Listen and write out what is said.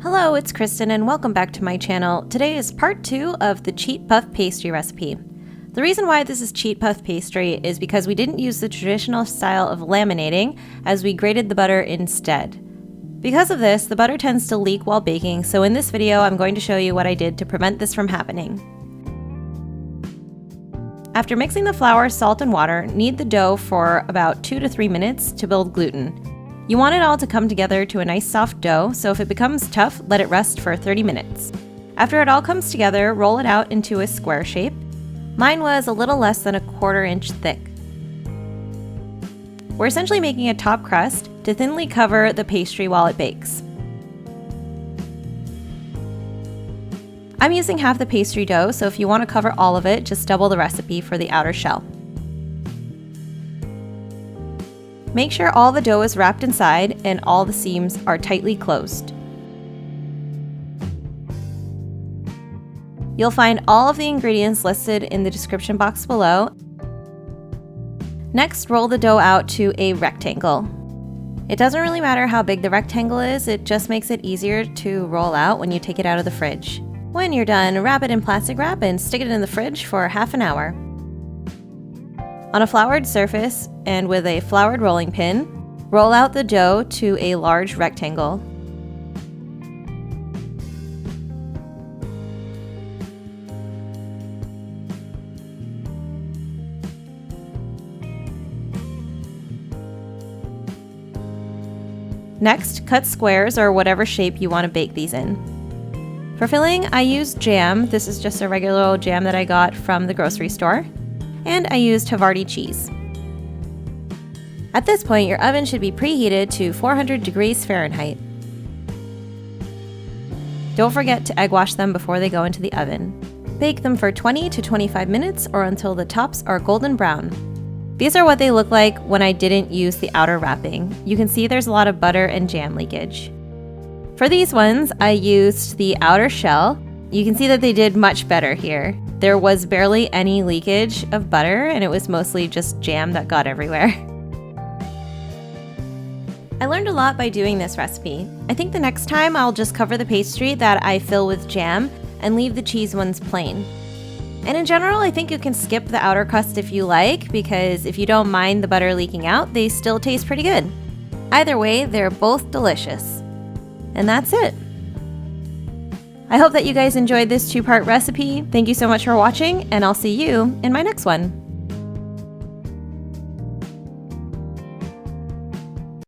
Hello, it's Kristin and welcome back to my channel. Today is part 2 of the cheat puff pastry recipe. The reason why this is cheat puff pastry is because we didn't use the traditional style of laminating as we grated the butter instead. Because of this, the butter tends to leak while baking, so in this video I'm going to show you what I did to prevent this from happening. After mixing the flour, salt, and water, knead the dough for about 2 to 3 minutes to build gluten. You want it all to come together to a nice soft dough, so if it becomes tough, let it rest for 30 minutes. After it all comes together, roll it out into a square shape. Mine was a little less than a 1/4 inch thick. We're essentially making a top crust to thinly cover the pastry while it bakes. I'm using half the pastry dough, so if you want to cover all of it, just double the recipe for the outer shell. Make sure all the dough is wrapped inside and all the seams are tightly closed. You'll find all of the ingredients listed in the description box below. Next, roll the dough out to a rectangle. It doesn't really matter how big the rectangle is, it just makes it easier to roll out when you take it out of the fridge. When you're done, wrap it in plastic wrap and stick it in the fridge for half an hour. On a floured surface and with a floured rolling pin, roll out the dough to a large rectangle. Next, cut squares or whatever shape you want to bake these in. For filling, I used jam. This is just a regular old jam that I got from the grocery store. And I used Havarti cheese. At this point, your oven should be preheated to 400 degrees Fahrenheit. Don't forget to egg wash them before they go into the oven. Bake them for 20 to 25 minutes or until the tops are golden brown. These are what they look like when I didn't use the outer wrapping. You can see there's a lot of butter and jam leakage. For these ones, I used the outer shell. You can see that they did much better here. There was barely any leakage of butter and it was mostly just jam that got everywhere. I learned a lot by doing this recipe. I think the next time I'll just cover the pastry that I fill with jam and leave the cheese ones plain. And in general, I think you can skip the outer crust if you like, because if you don't mind the butter leaking out, they still taste pretty good. Either way, they're both delicious. And that's it. I hope that you guys enjoyed this 2-part recipe. Thank you so much for watching, and I'll see you in my next one.